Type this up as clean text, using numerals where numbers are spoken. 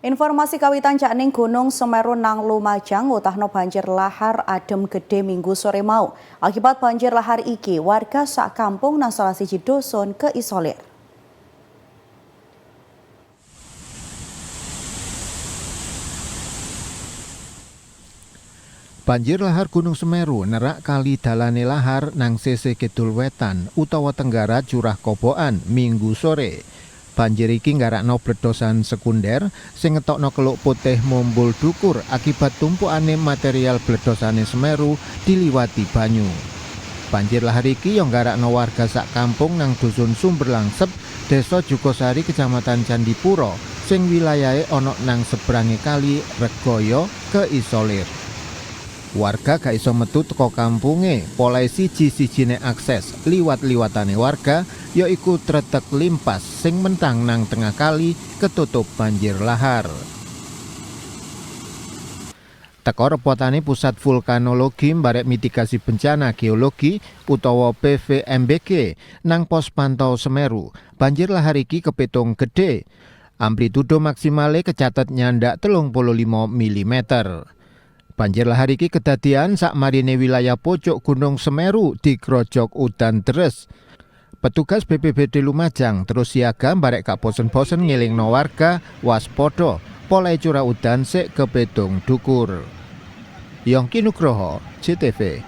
Informasi kawitan Cakning Gunung Semeru nang Lumajang utahno banjir lahar adem gede Minggu sore mau. Akibat banjir lahar iki, warga sak kampung nang salah siji dusun keisolir. Banjir lahar Gunung Semeru nerak kali dalane lahar nang sisih kidul wetan utawa tenggara curah Kobokan Minggu sore. Banjir iki nggarakno bledosan sekunder sing ngetokno keluk putih mumbul dukur akibat tumpukane material bledosane Semeru diliwati banyu. Banjir lahar iki yo nggarakno warga sak kampung nang dusun Sumberlangsep, Desa Jukosari, Kecamatan Candipuro, sing wilayahe ana nang seberange kali Regoyo keisolir. Warga gak iso metu teko kampunge, polai siji-sijine akses liwat-liwatane warga yaiku tretek limpas sing mentang nang tengah kali ketutup banjir lahar. Teko repotane Pusat Vulkanologi Mbarek Mitigasi Bencana Geologi utawa PVMBG nang pos pantau Semeru, banjir lahar iki kepitung gede. Amplitudo maksimale kecatet nyandak 35 mm. Banjir lahar iki kedadian sakmarine wilayah pojok Gunung Semeru digrojok udan deres. Petugas BPBD Lumajang terus siaga mbarek gak bosen-bosen ngelingno warga waspada polai curah udan sik kepitung dukur. Yongki Nugroho, CTV.